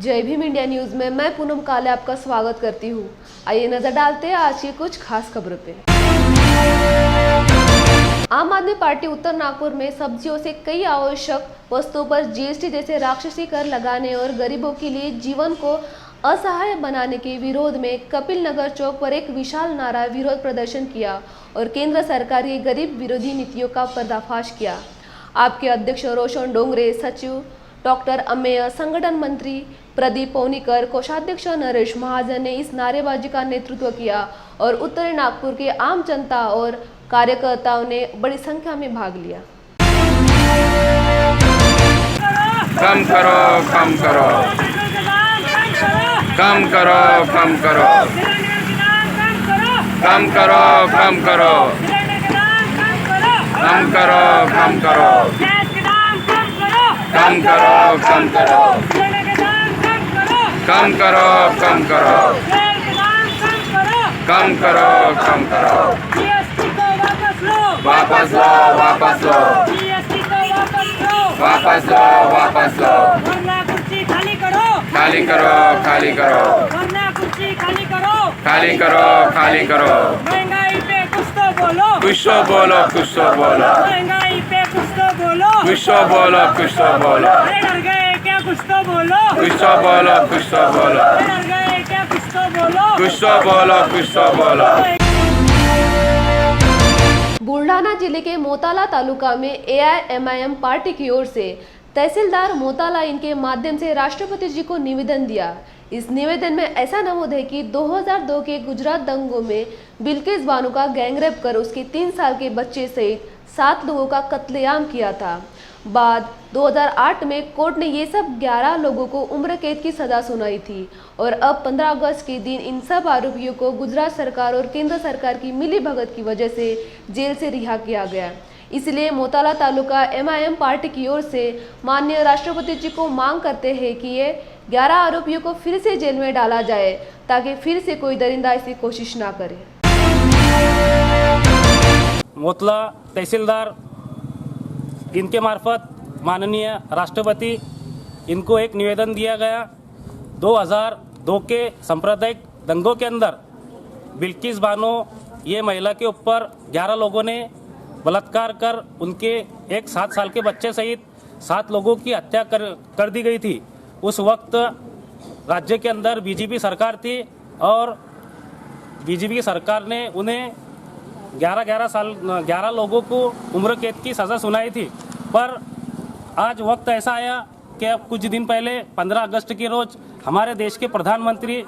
जय Bhim India news में मैं पूनम काले आपका स्वागत करती हूँ। आइए नजर डालते हैं आज की कुछ खास खबरों पे। आम आदमी पार्टी उत्तर नागपुर में सब्जियों से कई आवश्यक वस्तुओं पर जीएसटी जैसे राक्षसी कर लगाने और गरीबों के लिए जीवन को असहाय बनाने के विरोध में कपिल नगर चौक पर एक विशाल नारा विरोध प्रदर्शन किया और केंद्र सरकार की गरीब विरोधी नीतियों का पर्दाफाश किया। आपके अध्यक्ष रोशन डोंगरे, सचिव डॉक्टर अमेय, संगठन मंत्री प्रदीप पौनीकर, कोषाध्यक्ष नरेश महाजन ने इस नारेबाजी का नेतृत्व किया और उत्तरी नागपुर के आम जनता और कार्यकर्ताओं ने बड़ी संख्या में भाग लिया। कम करो, कम करो, कम करो, कम करो, कम करो, कम करो, कम करो, कम करो, कम करो, कम करो, कम करो, कम करो, कम करो, कम करो, वापस लो, वापस लो, वापस लो, वापस लो, खाली करो, खाली करो, खाली करो, खाली करो, खाली करो, महंगाई पे कुछ तो बोलो, कुछ तो बोलो, कुछ तो बोलो, महंगाई पे कुछ तो बोलो, कुछ तो बोलो, कुछ तो बोलो, अरे डर गए क्या कुछ तो बोलो, कुछ तो बोलो, कुछ तो बोलो, अरे डर गए क्या कुछ तो बोलो, कुछ तो बोलो, कुछ तो बोलो। बुल्ढाना जिले के मोताला तालुका में एआईएमआईएम पार्टी की ओर से तहसीलदार मोताला इनके माध्यम से राष्ट्रपति जी को निवेदन दिया। इस निवेदन में ऐसा नमूद है कि 2002 के गुजरात दंगों में बिल्किस बानो का गैंगरेप कर उसके 3 साल के बच्चे सहित 7 लोगों का कत्लेआम किया था। बाद 2008 में कोर्ट ने ये सब 11 लोगों को उम्र कैद की सजा सुनाई थी और अब 15 अगस्त के दिन इन सब आरोपियों को गुजरात सरकार और केंद्र सरकार की मिलीभगत की वजह से जेल से रिहा किया गया। इसलिए मोताला तालुका एमआईएम पार्टी की ओर से माननीय राष्ट्रपति जी को मांग करते हैं कि ये 11 आरोपियों को फिर से जेल में डाला जाए ताकि फिर से कोई दरिंदा ऐसी कोशिश ना करे। मोतला तहसीलदार इनके मार्फत माननीय राष्ट्रपति इनको एक निवेदन दिया गया। 2002 के सांप्रदायिक दंगों के अंदर बिल्किस बानो ये महिला के ऊपर 11 लोगों ने बलात्कार कर उनके एक 7 साल के बच्चे सहित 7 लोगों की हत्या कर दी गई थी। उस वक्त राज्य के अंदर बीजेपी सरकार थी और बीजेपी की सरकार ने उन्हें 11 लोगों को उम्र कैद की सज़ा सुनाई थी। पर आज वक्त ऐसा आया कि अब कुछ दिन पहले 15 अगस्त के रोज़ हमारे देश के प्रधानमंत्री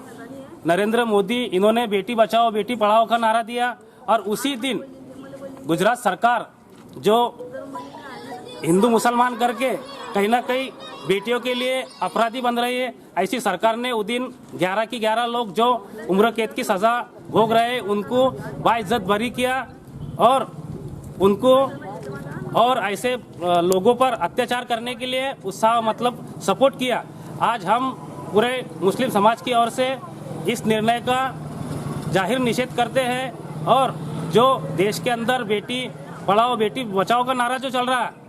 नरेंद्र मोदी इन्होंने बेटी बचाओ बेटी पढ़ाओ का नारा दिया और उसी दिन गुजरात सरकार जो हिंदू मुसलमान करके कहीं ना कहीं बेटियों के लिए अपराधी बन रही है, ऐसी सरकार ने उस दिन 11 की 11 लोग जो उम्र कैद की सज़ा भोग रहे उनको बाइज्जत बरी किया और उनको और ऐसे लोगों पर अत्याचार करने के लिए उत्साह मतलब सपोर्ट किया। आज हम पूरे मुस्लिम समाज की ओर से इस निर्णय का जाहिर निषेध करते हैं और जो देश के अंदर बेटी पढ़ाओ बेटी बचाओ का नारा जो चल रहा है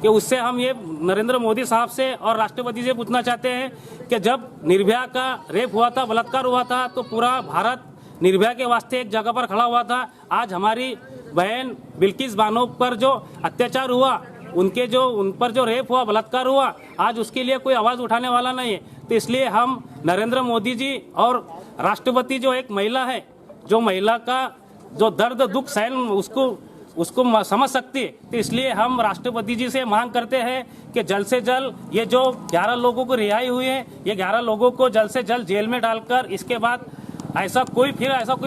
कि उससे हम ये नरेंद्र मोदी साहब से और राष्ट्रपति से पूछना चाहते हैं कि जब निर्भया का रेप हुआ था, बलात्कार हुआ था, तो पूरा भारत निर्भया के वास्ते एक जगह पर खड़ा हुआ था। आज हमारी बहन बिल्किस बानो पर जो अत्याचार हुआ, उन पर जो रेप हुआ, बलात्कार हुआ, आज उसके लिए कोई आवाज़ उठाने वाला नहीं है। तो इसलिए हम नरेंद्र मोदी जी और राष्ट्रपति जो एक महिला है, जो महिला का जो दर्द दुख सहन उसको समझ सकती है, तो इसलिए हम राष्ट्रपति जी से मांग करते हैं कि जल्द से जल्द ये जो 11 लोगों को रिहाई हुई है, ये 11 लोगों को जल्द से जल्द जेल में डालकर इसके बाद ऐसा कोई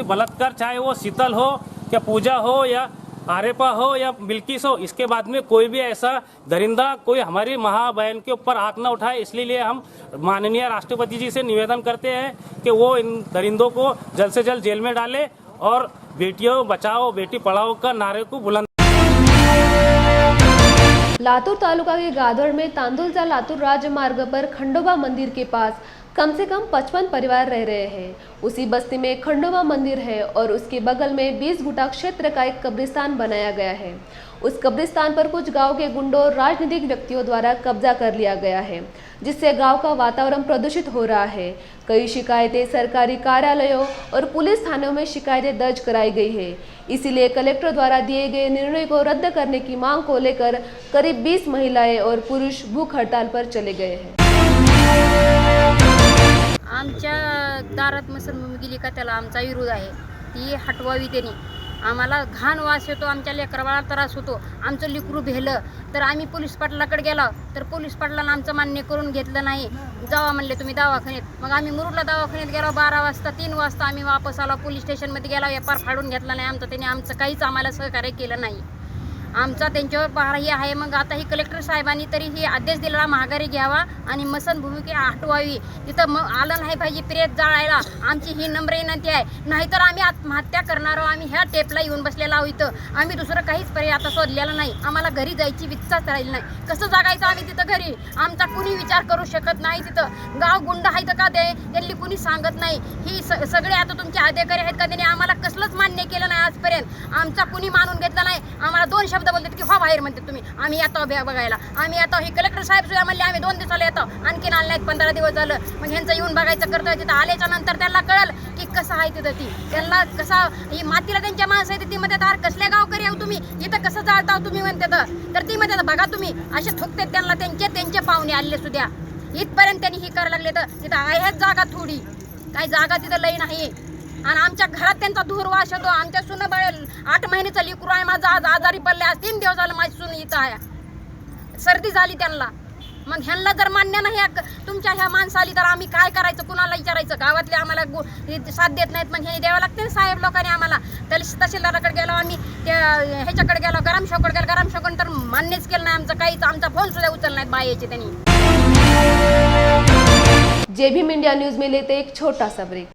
बलात्कार, चाहे वो शीतल हो या पूजा हो या आरेपा हो या बिल्किस हो, इसके बाद में कोई भी ऐसा दरिंदा कोई हमारी महाबहन के ऊपर हाथ न उठाए। इसलिए हम माननीय राष्ट्रपति जी से निवेदन करते हैं कि वो इन दरिंदों को जल्द से जल्द जेल में डाले और बेटियों बचाओ बेटी पढ़ाओ का नारे को बुलंद। लातूर तालुका के गाधड़ में तांदुलजा लातूर राजमार्ग पर खंडोबा मंदिर के पास कम से कम 55 परिवार रह रहे हैं। उसी बस्ती में खंडोबा मंदिर है और उसके बगल में 20 गुटा क्षेत्र का एक कब्रिस्तान बनाया गया है। उस कब्रिस्तान पर कुछ गांव के गुंडों और राजनीतिक व्यक्तियों द्वारा कब्जा कर लिया गया है, जिससे गांव का वातावरण प्रदूषित हो रहा है। कई शिकायतें सरकारी कार्यालयों और पुलिस थानों में शिकायतें दर्ज कराई गई है। इसीलिए कलेक्टर द्वारा दिए गए निर्णय को रद्द करने की मांग को लेकर करीब 20 महिलाएं और पुरुष भूख हड़ताल पर चले गए हैं। आमच्या दारात मसनभूमी गेली का त्याला आमचा विरोध आहे, ती हटवावी त्यांनी। आम्हाला घाण वास येतो, आमच्या लेकराला त्रास होतो, आमचं लेकरू भेलं तर आम्ही पोलीस पाटलाकडे गेलो तर पोलीस पाटलानं आमचं मान्य करून घेतलं नाही। जावा म्हणले तुम्ही दवाखान्यात, मग आम्ही मुरुडला दवाखान्यात गेलो 12 वाजता, 3 वाजता आम्ही वापस आलो, पोलीस स्टेशनमध्ये गेलो, व्यापार फाडून घेतला नाही आमचा, त्यांनी आमचं काहीच आम्हाला सहकार्य केलं नाही। आमचा त्यांच्यावर पहाराही आहे। मग आता ही कलेक्टर साहेबांनी तरी ही आदेश दिलेला माघारी घ्यावा आणि मसनभूमी हटवावी, तिथं मग आलं नाही पाहिजे प्रेत जाळायला, आमची ही नम्र विनंती आहे। नाहीतर आम्ही आत्महत्या करणार आहोत, आम्ही ह्या टेपला येऊन बसलेला आहोत इथं, आम्ही दुसरं काहीच पर्याय आता शोधलेला नाही, आम्हाला घरी जायची इच्छाच राहिली नाही। कसं जगायचं आम्ही तिथं घरी, आमचा कुणी विचार करू शकत नाही। तिथं गाव गुंड आहेत का ते त्यांनी कुणी सांगत नाही। ही सगळे आता तुमचे अधिकारी आहेत का, त्यांनी आम्हाला कसलंच मान्य केलं नाही आजपर्यंत, आमचा कुणी मानून घेतला नाही। आम्हाला 2 शब्द बोलतात की हो बाहेर म्हणतात तुम्ही, आम्ही येतो बघायला, आम्ही येतो। ही कलेक्टर साहेब सुद्धा म्हणले आम्ही 2 दिवसाला येतो, आणखीन आले नाहीत, 15 दिवस झालं। मग ह्यांचं येऊन बघायचं करतोय, तिथं आल्याच्या नंतर त्यांना कळल की कसं आहे तिथं, ती त्यांना कसा ही मातीला त्यांच्या माणसं आहे ती म्हणतात अरे कसल्या गावकरी आहो तुम्ही, इथं कसं जाळता तुम्ही म्हणतात, तर ती म्हणतात बघा तुम्ही असे ठोकतात त्यांना, त्यांचे पाहुणे आले सुद्धा इथपर्यंत त्यांनी ही करायला लागले। तर तिथं आहेच जागा थोडी, काही जागा तिथं लई नाही आणि आमच्या घरात त्यांचा धूर वास येतो। आमच्या सुन 8 महिन्याचा लेकरू आहे माझा, आज आजारी पडले, आज 3 दिवस झालं माझी सुन इथं आहे, सर्दी झाली त्यांना। मग ह्यांना जर मान्य नाही तुमच्या ह्या माणसं आली तर आम्ही काय करायचं, कुणाला विचारायचं? गावातले आम्हाला साथ देत नाहीत, मग हे द्यावं लागते साहेब लोकांनी आम्हाला। तहसीलदाराकडे गेलो आम्ही, त्या ह्याच्याकडे गेलो, गरमशोकडे गेलो, गरमशोकून तर मान्यच केलं नाही आमचं काहीच, आमचा फोन सुद्धा उचलला नाहीत बायाचे त्यांनी। जेबीएम इंडिया न्यूज में लेते एक छोटा सा ब्रेक।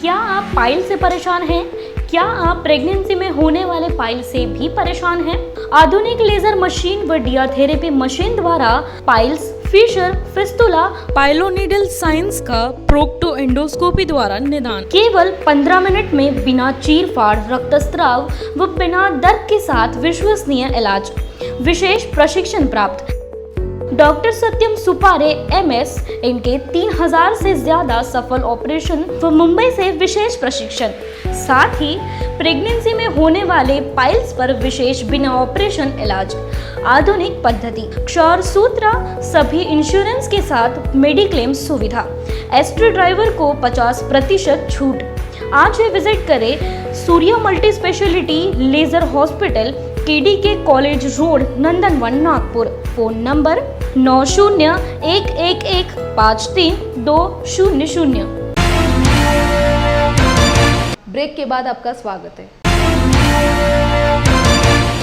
क्या आप पाइल से परेशान हैं? क्या आप प्रेगनेंसी में होने वाले पाइल से भी परेशान हैं? आधुनिक लेजर मशीन व डियाथेरेपी मशीन द्वारा पाइल्स, फिशर, फिस्तुला, पाइलोनीडल साइंस का प्रोक्टो एंडोस्कोपी द्वारा निदान केवल 15 मिनट में बिना चीर-फाड़, रक्तस्राव व बिना दर्द के साथ विश्वसनीय इलाज। विशेष प्रशिक्षण प्राप्त डॉक्टर सत्यम सुपारे MS, इनके 3000 से ज्यादा सफल ऑपरेशन व मुंबई से विशेष प्रशिक्षण। साथ ही प्रेगनेंसी में होने वाले पाइल्स पर विशेष बिना ऑपरेशन इलाज, आधुनिक पद्धति, क्षौर सूत्र, सभी इंश्योरेंस के साथ मेडिक्लेम सुविधा। एस्ट्रो ड्राइवर को 50% छूट। आज ही विजिट करें Surya multi speciality laser hospital, KDK college road, Nandanvan, Nagpur. Phone number 9011153200। Break के बाद आपका स्वागत है।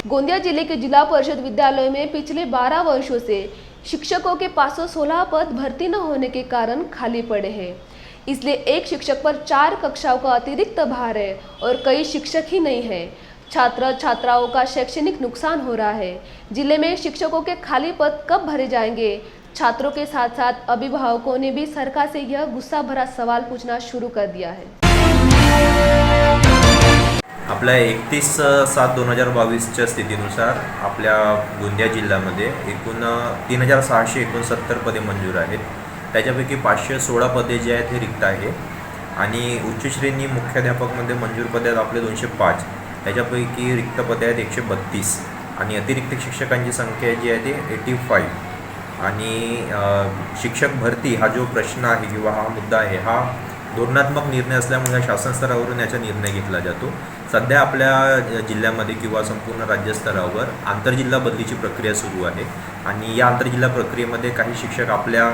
गोंदिया जिले के जिला परिषद विद्यालय में पिछले 12 वर्षों से शिक्षकों के 516 पद भर्ती न होने के कारण खाली पड़े हैं। इसलिए एक शिक्षक पर 4 कक्षाओं का अतिरिक्त भार है और कई शिक्षक ही नहीं है। छात्र छात्राओं का शैक्षणिक नुकसान हो रहा है। जिले में शिक्षकों के खाली पद कब भरे जाएंगे? छात्रों के साथ साथ अभिभावकों ने भी सरकार से यह गुस्सा भरा सवाल पूछना शुरू कर दिया है। आपल्या 31/7/2022च्या स्थितीनुसार आपल्या गोंदिया जिल्ह्यामध्ये एकूण 3669 पदे मंजूर आहेत। त्याच्यापैकी 516 पदे जे आहेत हे रिक्त आहे आणि उच्च श्रेणी मुख्याध्यापकमध्ये मंजूर पदे आहेत आपले 205, त्याच्यापैकी रिक्त पदे आहेत 132 आणि अतिरिक्त शिक्षकांची संख्या जी आहे ती 85। आणि शिक्षक भरती हा जो प्रश्न आहे किंवा हा मुद्दा आहे हा धोरणात्मक निर्णय असल्यामुळे शासन स्तरावरून याचा निर्णय घेतला जातो। सध्या आपल्या जिल्ह्यामध्ये किंवा संपूर्ण राज्यस्तरावर आंतरजिल्हा बदलीची प्रक्रिया सुरू आहे आणि या आंतरजिल्हा प्रक्रियेमध्ये काही शिक्षक आपल्या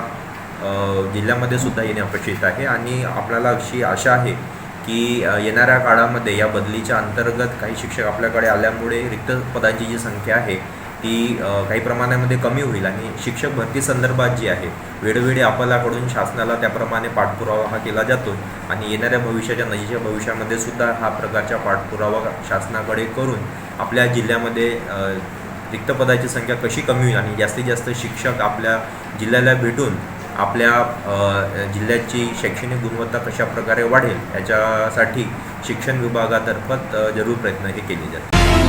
जिल्ह्यामध्ये सुद्धा येणे अपेक्षित आहे आणि आपल्याला अशी आशा आहे की येणाऱ्या काळामध्ये या बदलीच्या अंतर्गत काही शिक्षक आपल्याकडे आल्यामुळे रिक्त पदांची जी संख्या आहे ती काही प्रमाणामध्ये कमी होईल आणि शिक्षक भरती संदर्भात जी आहे वेळोवेळी आपल्याकडून शासनाला त्याप्रमाणे पाठपुरावा हा केला जातो आणि येणाऱ्या भविष्याच्या नजीकच्या भविष्यामध्ये सुद्धा हा प्रकारचा पाठपुरावा शासनाकडे करून आपल्या जिल्ह्यामध्ये रिक्त पदाची संख्या कशी कमी होईल आणि जास्तीत जास्त शिक्षक आपल्या जिल्ह्याला भेटून आपल्या जिल्ह्याची शैक्षणिक गुणवत्ता कशा प्रकारे वाढेल याच्यासाठी शिक्षण विभागातर्फे जरूर प्रयत्न हे केले जातात।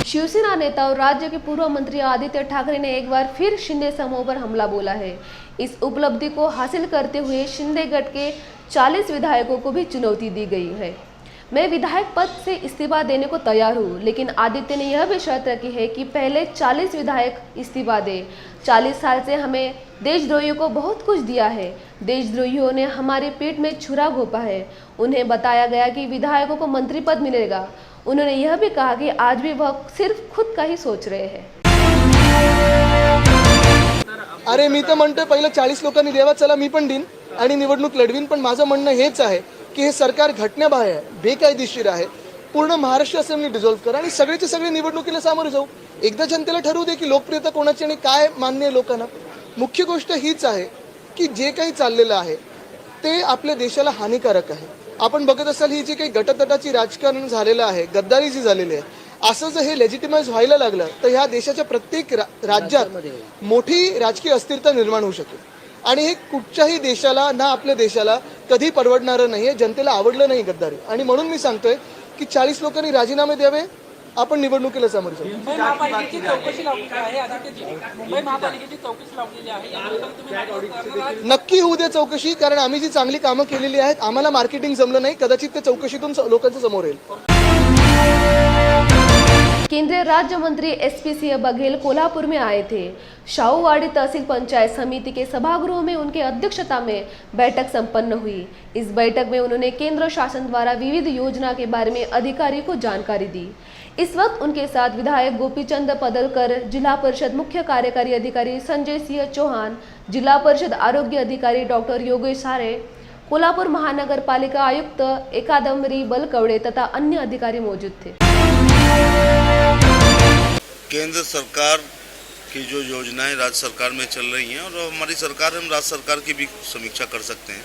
शिवसेना नेता और राज्य के पूर्व मंत्री आदित्य ठाकरे ने एक बार फिर शिंदे समूह पर हमला बोला है। इस उपलब्धि को हासिल करते हुए शिंदे गढ़ के 40 विधायकों को भी चुनौती दी गई है। मैं विधायक पद से इस्तीफा देने को तैयार हूँ, लेकिन आदित्य ने यह भी शर्त रखी है कि पहले 40 विधायक इस्तीफा दे। 40 साल से हमें देशद्रोहियों को बहुत कुछ दिया है। देशद्रोहियों ने हमारी पीठ में छुरा घोंपा है। उन्हें बताया गया कि विधायकों को मंत्री पद मिलेगा। उन्होंने यह भी कहा कि आज भी वह सिर्फ खुद का ही सोच रहे हैं। अरे मी तर म्हणतोय पहिलं 40 लोकांनी द्यावा, चला मी पण देईन आणि निवडणूक लढवीन, पण माझं म्हणणं हेच आहे की हे सरकार घटनाबाह्य आहे, बेकायदेशीर आहे. पूर्ण महाराष्ट्र असेंब्ली डिझॉल्व्ह करा आणि सगळेचे सगळे निवडणुकीला सामोरे जाऊ. एकदा जनतेला ठरवू दे की लोकप्रियता कोणाची आणि काय मान्य आहे लोकांना. मुख्य गोष्ट हीच आहे की जे काही चाललेलं आहे ते आपल्या देशाला हानिकारक आहे. आपण बघत असाल ही जी काही गटतटाची राजकारण झालेलं आहे, गद्दारी जी झालेली आहे, असं जर हे लेजिटिमाइज व्हायला लागलं तर ह्या देशाच्या प्रत्येक राज्यात मोठी राजकीय अस्थिरता निर्माण होऊ शकेल आणि हे कुठच्याही देशाला ना आपल्या देशाला कधी परवडणारं नाही आहे. जनतेला आवडलं नाही गद्दारी आणि म्हणून मी सांगतोय की 40 लोकांनी राजीनामे द्यावे, आपण निवडणुकीला सामोरे जाऊ. मुंबई महापालिकेची चौकशी लावलेली आहे. आदित्यजी, मुंबई महापालिकेची चौकशी लावलेली आहे. याबद्दल तुम्ही नक्की होऊ द्या चौकशी, कारण आम्ही जी चांगली कामं केलेली आहेत, आम्हाला मार्केटिंग जमलं नाही, कदाचित त्या चौकशीतून लोकांच्या समोर येईल. केंद्रीय राज्य मंत्री SP सिंह बघेल कोल्हापुर में आए थे। शाहूवाड़ी तहसील पंचायत समिति के सभागृह में उनके अध्यक्षता में बैठक संपन्न हुई। इस बैठक में उन्होंने केंद्र शासन द्वारा विविध योजना के बारे में अधिकारी को जानकारी दी। इस वक्त उनके साथ विधायक गोपीचंद पदलकर, जिला परिषद मुख्य कार्यकारी अधिकारी संजय सिंह चौहान, जिला परिषद आरोग्य अधिकारी डॉक्टर योगेश सारे, कोल्हापुर महानगर पालिका आयुक्त एकादम्बरी बलकवड़े तथा अन्य अधिकारी मौजूद थे। केंद्र सरकार की जो योजनाएं राज्य सरकार में चल रही हैं और हमारी सरकार, हम राज्य सरकार की भी समीक्षा कर सकते हैं।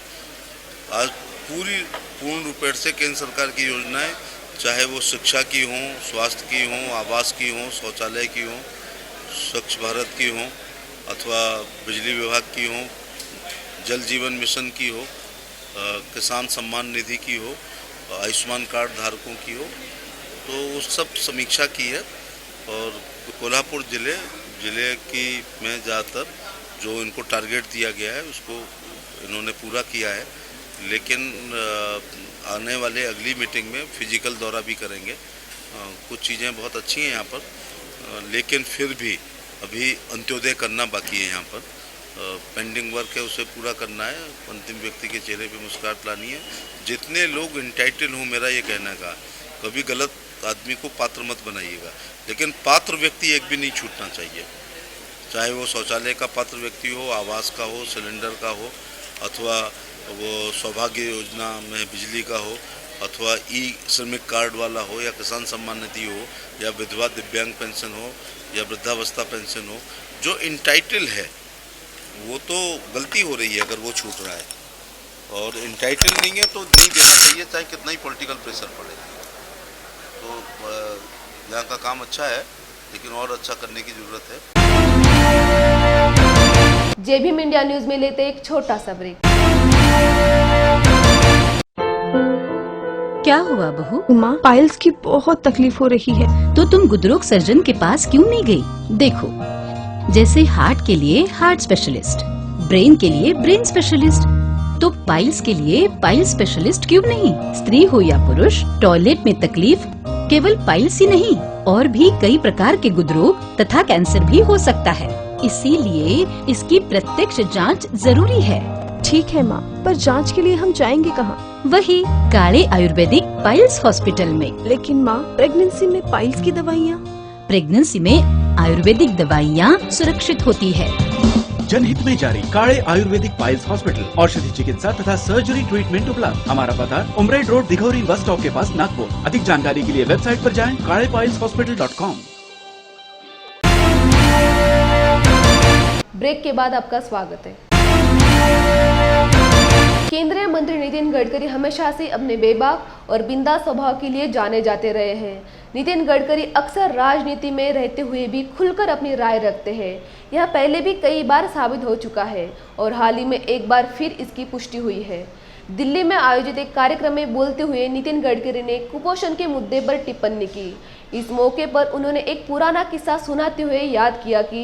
आज पूर्ण रूपेण से केंद्र सरकार की योजनाएं, चाहे वो शिक्षा की हों, स्वास्थ्य की हों, आवास की हों, शौचालय की हों, स्वच्छ भारत की हों, अथवा बिजली विभाग की हों, जल जीवन मिशन की हो, किसान सम्मान निधि की हो, आयुष्मान कार्ड धारकों की हो, तो वो सब समीक्षा की है। और कोल्हापुर ज़िले की में ज़्यादातर जो इनको टारगेट दिया गया है उसको इन्होंने पूरा किया है। लेकिन आने वाले अगली मीटिंग में फिजिकल दौरा भी करेंगे। कुछ चीज़ें बहुत अच्छी हैं यहाँ पर, लेकिन फिर भी अभी अंत्योदय करना बाकी है। यहाँ पर पेंडिंग वर्क है, उसे पूरा करना है। अंतिम व्यक्ति के चेहरे पे मुस्कुराहट लानी है। जितने लोग इंटाइटल हों, मेरा ये कहने का, कभी गलत आदमी को पात्र मत बनाइएगा, लेकिन पात्र व्यक्ति एक भी नहीं छूटना चाहिए। चाहे वो शौचालय का पात्र व्यक्ति हो, आवास का हो, सिलेंडर का हो, अथवा वो सौभाग्य योजना में बिजली का हो, अथवा श्रमिक कार्ड वाला हो, या किसान सम्मान निधि हो, या विधवा दिव्यांग पेंशन हो, या वृद्धावस्था पेंशन हो। जो इंटाइटल है वो तो गलती हो रही है अगर वो छूट रहा है, और इंटाइटल नहीं है तो नहीं देना चाहिए, चाहे कितना ही पॉलिटिकल प्रेशर पड़े। तो यहाँ का काम अच्छा है, लेकिन और अच्छा करने की ज़रूरत है। जेबीएम इंडिया न्यूज में लेते एक छोटा सा ब्रेक। क्या हुआ बहू? माँ, पाइल्स की बहुत तकलीफ हो रही है। तो तुम गुदरोग सर्जन के पास क्यों नहीं गई? देखो, जैसे हार्ट के लिए हार्ट स्पेशलिस्ट, ब्रेन के लिए ब्रेन स्पेशलिस्ट, तो पाइल्स के लिए पाइल स्पेशलिस्ट क्यों नहीं? स्त्री हो या पुरुष, टॉयलेट में तकलीफ केवल पाइल्स ही नहीं, और भी कई प्रकार के गुदरोग तथा कैंसर भी हो सकता है। इसीलिए इसकी प्रत्यक्ष जांच जरूरी है। ठीक है माँ, पर जांच के लिए हम जाएंगे कहाँ? वही काले आयुर्वेदिक पाइल्स हॉस्पिटल में। लेकिन माँ, प्रेगनेंसी में पाइल्स की दवाइयाँ? प्रेगनेंसी में आयुर्वेदिक दवाइयाँ सुरक्षित होती है। जनहित में जारी काले आयुर्वेदिक पाइल्स हॉस्पिटल, औषधि चिकित्सा तथा सर्जरी ट्रीटमेंट उपलब्ध। हमारा पता उमरेड रोड, दिघौरी बस स्टॉप के पास, नागपुर। अधिक जानकारी के लिए वेबसाइट पर जाएं kalepileshospital.com। ब्रेक के बाद आपका स्वागत है। केंद्रीय मंत्री नितिन गडकरी हमेशा से अपने बेबाक और बिंदास स्वभाव के लिए जाने जाते रहे हैं। नितिन गडकरी अक्सर राजनीति में रहते हुए भी खुलकर अपनी राय रखते हैं। यह पहले भी कई बार साबित हो चुका है और हाल ही में एक बार फिर इसकी पुष्टि हुई है। दिल्ली में आयोजित एक कार्यक्रम में बोलते हुए नितिन गडकरी ने कुपोषण के मुद्दे पर टिप्पणी की। इस मौके पर उन्होंने एक पुराना किस्सा सुनाते हुए याद किया कि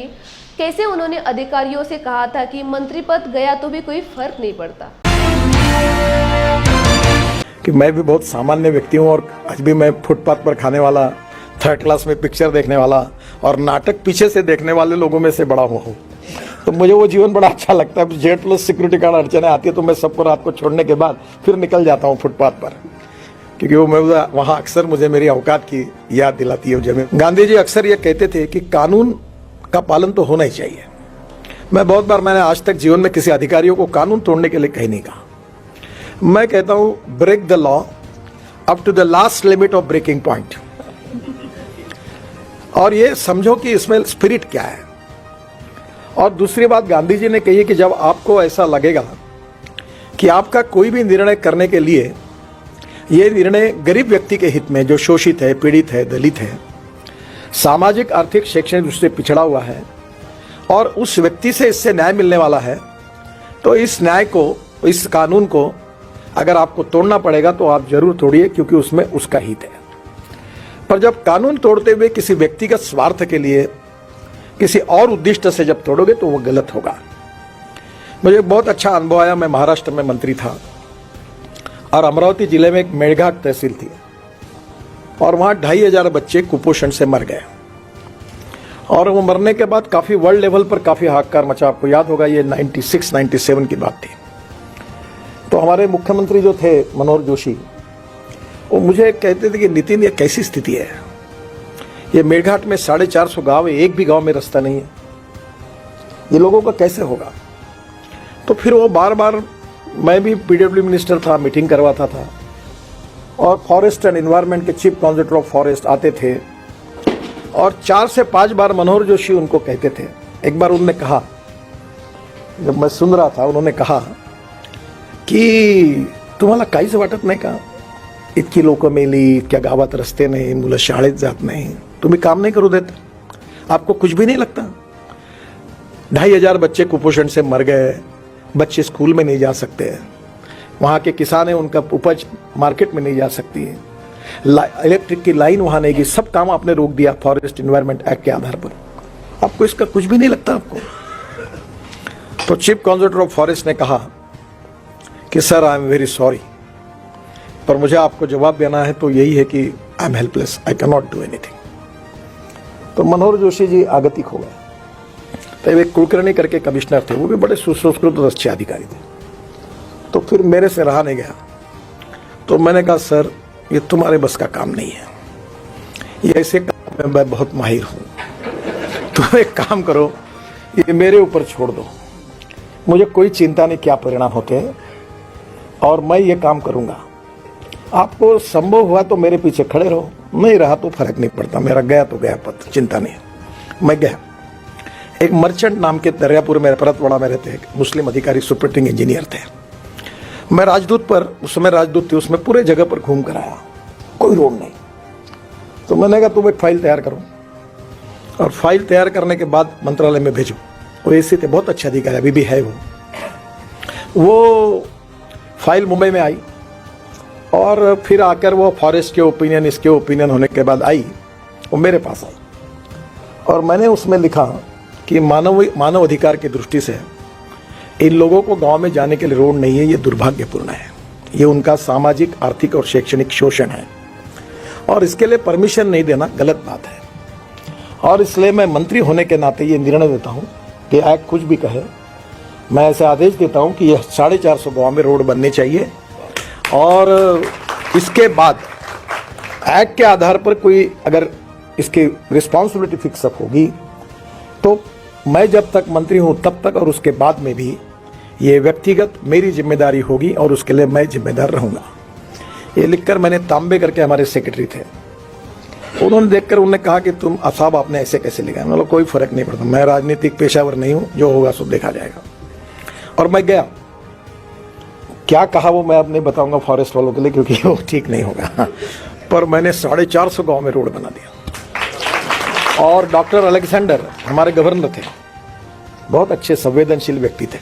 कैसे उन्होंने अधिकारियों से कहा था कि मंत्री पद गया तो भी कोई फर्क नहीं पड़ता। कि मैं भी बहुत सामान्य व्यक्ति हूँ और आज भी मैं फुटपाथ पर खाने वाला, थर्ड क्लास में पिक्चर देखने वाला और नाटक पीछे से देखने वाले लोगों में से बड़ा हुआ हूँ। तो मुझे वो जीवन बड़ा अच्छा लगता है। जेड प्लस सिक्योरिटी गार्ड अड़चने आती है तो मैं सबको रात को छोड़ने के बाद फिर निकल जाता हूँ फुटपाथ पर, क्योंकि वो मैं वहाँ अक्सर मुझे मेरी औकात की याद दिलाती है। जब गांधी जी अक्सर ये कहते थे कि कानून का पालन तो होना ही चाहिए। मैंने आज तक जीवन में किसी अधिकारियों को कानून तोड़ने के लिए कहीं नहीं कहा। मैं कहता हूं break the law up to the last limit of breaking point. और ये समझो कि इसमें स्पिरिट क्या है। और दूसरी बात गांधी जी ने कही है कि जब आपको ऐसा लगेगा कि आपका कोई भी निर्णय करने के लिए ये निर्णय गरीब व्यक्ति के हित में, जो शोषित है, पीड़ित है, दलित है, सामाजिक, आर्थिक, शैक्षणिक रूप से पिछड़ा हुआ है और उस व्यक्ति से इससे न्याय मिलने वाला है, तो इस न्याय को, इस कानून को अगर आपको तोड़ना पड़ेगा तो आप जरूर तोड़िए, क्योंकि उसमें उसका हित है। पर जब कानून तोड़ते हुए किसी व्यक्तिगत स्वार्थ के लिए, किसी और उद्देश्य से जब तोड़ोगे तो वो गलत होगा। मुझे बहुत अच्छा अनुभव आया। मैं महाराष्ट्र में मंत्री था और अमरावती जिले में एक मेळघाट तहसील थी और वहाँ 2500 बच्चे कुपोषण से मर गए। और वो मरने के बाद काफ़ी वर्ल्ड लेवल पर काफ़ी हाहाकार मचा। आपको याद होगा ये 96-97 की बात थी। तो हमारे मुख्यमंत्री जो थे मनोहर जोशी, वो मुझे कहते थे कि नितिन ये कैसी स्थिति है, ये मेळघाट में 450 गांव है, एक भी गांव में रास्ता नहीं है, ये लोगों का कैसे होगा। तो फिर वो बार बार, मैं भी पीडब्ल्यू मिनिस्टर था, मीटिंग करवाता था और फॉरेस्ट एंड एनवायरनमेंट के चीफ कॉन्जर्वेटर ऑफ फॉरेस्ट आते थे और 4 से 5 बार मनोहर जोशी उनको कहते थे। एक बार उन्होंने कहा, जब मैं सुन रहा था, उन्होंने कहा की तुम्हाला काहीच वाटत नाही का, इतकी लोक मेली, इतक्या गावात रस्ते नाही, मुलं शाळेत जात नाही, तुम्ही काम नहीं करू देत, आपको कुछ भी नहीं लगता। 2500 बच्चे कुपोषण से मर गए, बच्चे स्कूल में नहीं जा सकते, वहाँ के किसान है, उनका उपज मार्केट में नहीं जा सकती है, इलेक्ट्रिक की लाइन वहाँ नहीं गई, सब काम आपने रोक दिया फॉरेस्ट एनवायरनमेंट एक्ट के आधार पर, आपको इसका कुछ भी नहीं लगता आपको। तो चीफ कॉन्जर्वेटर ऑफ फॉरेस्ट ने कहा कि sir I am very sorry, पर मुझे आपको जवाब देना है तो यही है कि I am helpless, I can not do anything. तो मनोहर जोशी जी आगतिक हो गए। तो एक कुलकर्णी करके कमिश्नर थे, वो भी बड़े सुसंस्कृत और अच्छे अधिकारी थे। तो फिर मेरे से रहा नहीं गया, तो मैंने कहा सर ये तुम्हारे बस का काम नहीं है, ये ऐसे काम में मैं बहुत माहिर हूँ, तुम एक काम करो, ये मेरे ऊपर छोड़ दो, मुझे कोई चिंता नहीं क्या परिणाम होते हैं और मैं ये काम करूंगा, आपको संभव हुआ तो मेरे पीछे खड़े रहो, नहीं रहा तो फर्क नहीं पड़ता, मेरा गया तो गया पद, चिंता नहीं। मैं गया। एक मर्चेंट नाम के दरियापुर में, परतवाड़ा में रहते एक मुस्लिम अधिकारी, सुपरिटेंडिंग इंजीनियर थे। मैं राजदूत पर, उस समय राजदूत थे, उसमें पूरे जगह पर घूम कर आया, कोई रोड नहीं। तो मैंने कहा तुम एक फाइल तैयार करो और फाइल तैयार करने के बाद मंत्रालय में भेजो। वो ऐसे थे, बहुत अच्छे अधिकारी, अभी भी है वो फाइल मुंबई में आई और फिर आकर वो फॉरेस्ट के ओपिनियन, इसके ओपिनियन होने के बाद आई, वो मेरे पास आई और मैंने उसमें लिखा कि मानव अधिकार की दृष्टि से इन लोगों को गांव में जाने के लिए रोड नहीं है, ये दुर्भाग्यपूर्ण है, ये उनका सामाजिक, आर्थिक और शैक्षणिक शोषण है और इसके लिए परमिशन नहीं देना गलत बात है। और इसलिए मैं मंत्री होने के नाते ये निर्णय देता हूँ कि एक्ट कुछ भी कहे, मैं ऐसे आदेश देता हूं कि यह 450 गांव में रोड बनने चाहिए और इसके बाद एक्ट के आधार पर कोई अगर इसकी रिस्पॉन्सिबिलिटी फिक्स अप होगी तो मैं जब तक मंत्री हूं तब तक और उसके बाद में भी ये व्यक्तिगत मेरी जिम्मेदारी होगी और उसके लिए मैं जिम्मेदार रहूंगा। ये लिखकर मैंने तांबे करके, हमारे सेक्रेटरी थे, उन्होंने देखकर उन्होंने कहा कि तुम साहब आपने ऐसे कैसे लिखा। मतलब कोई फर्क नहीं पड़ता, मैं राजनीतिक पेशावर नहीं हूं, जो होगा सो देखा जाएगा। और मैं गया, क्या कहा वो मैं अब नहीं बताऊंगा फॉरेस्ट वालों के लिए, क्योंकि वो ठीक नहीं होगा। पर मैंने 450 गांव में रोड बना दिया। और डॉक्टर अलेक्जेंडर हमारे गवर्नर थे, बहुत अच्छे संवेदनशील व्यक्ति थे,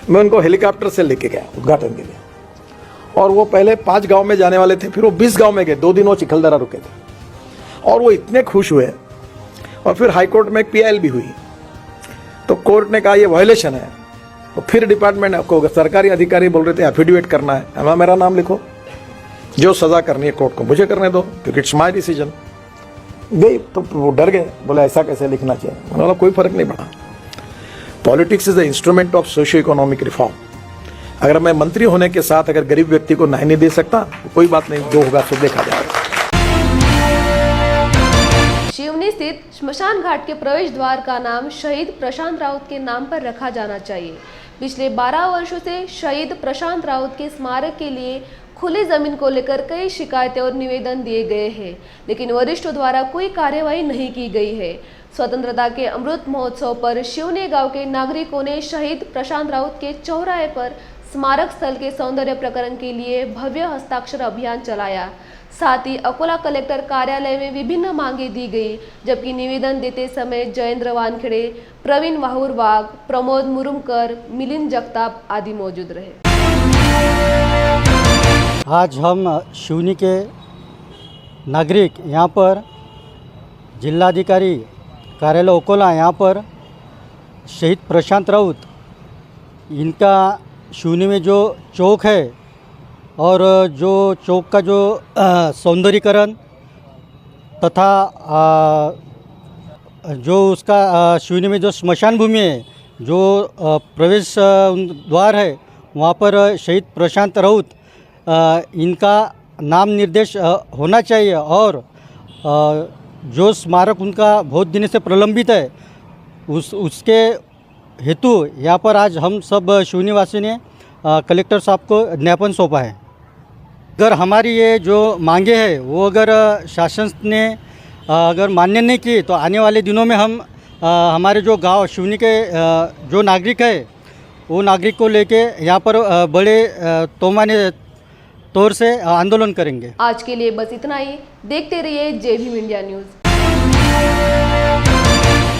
मैं उनको हेलीकॉप्टर से लेके गया उद्घाटन के लिए और वो पहले 5 गांव में जाने वाले थे, फिर वो 20 गांव में गए, 2 दिन वो चिखलदरा रुके थे और वो इतने खुश हुए। और फिर हाईकोर्ट में एक PIL भी हुई, तो कोर्ट ने कहा ये वायलेशन है। तो फिर डिपार्टमेंट को सरकारी अधिकारी बोल रहे थे एफिडेविट करना है, हमें मेरा नाम लिखो, जो सजा करनी है कोर्ट को मुझे करने दो, क्योंकि इट्स माई डिसीजन। गई तो वो डर गए, बोले ऐसा कैसे लिखना चाहिए। मैंने बोला कोई फर्क नहीं पड़ा, politics is the instrument of socio economic reform. अगर मैं मंत्री होने के साथ अगर गरीब व्यक्ति को न्याय नहीं दे सकता तो कोई बात नहीं, जो होगा सो देखा जाएगा। शिवनी स्थित श्मशान घाट के प्रवेश द्वार का नाम शहीद प्रशांत राउत के नाम पर रखा जाना चाहिए। पिछले 12 वर्षों से शहीद प्रशांत राउत के स्मारक के लिए खुली जमीन को लेकर कई शिकायतें और निवेदन दिए गए हैं, लेकिन वरिष्ठों द्वारा कोई कार्यवाही नहीं की गई है। स्वतंत्रता के अमृत महोत्सव पर शिवनी गांव के नागरिकों ने शहीद प्रशांत राउत के चौराहे पर स्मारक स्थल के सौंदर्य प्रकरण के लिए भव्य हस्ताक्षर अभियान चलाया। साथ ही अकोला कलेक्टर कार्यालय में विभिन्न मांगे दी गई, जबकि निवेदन देते समय जयेंद्र वानखेड़े, प्रवीण वाहुर वाघ, प्रमोद मुरुमकर, मिलिंद जगताप आदि मौजूद रहे। आज हम शिवनी के नागरिक यहाँ पर जिलाधिकारी कार्यालय अकोला यहाँ पर शहीद प्रशांत राउत, इनका शिवनी में जो चौक है और जो चौक का जो सौंदर्यीकरण तथा जो उसका शिवनी में जो स्मशान भूमि है, जो प्रवेश द्वार है, वहाँ पर शहीद प्रशांत राउत इनका नाम निर्देश होना चाहिए। और जो स्मारक उनका बहुत दिन से प्रलंबित है, उसके हेतु यहाँ पर आज हम सब शिवनीवासी ने कलेक्टर साहब को ज्ञापन सौंपा है। अगर हमारी ये जो मांगे हैं वो अगर शासन ने अगर मान्य नहीं की तो आने वाले दिनों में हम हमारे जो गांव शिवनी के जो नागरिक है वो नागरिक को लेके यहाँ पर बड़े तोमाने तौर से आंदोलन करेंगे। आज के लिए बस इतना ही। देखते रहिए JVM इंडिया न्यूज़।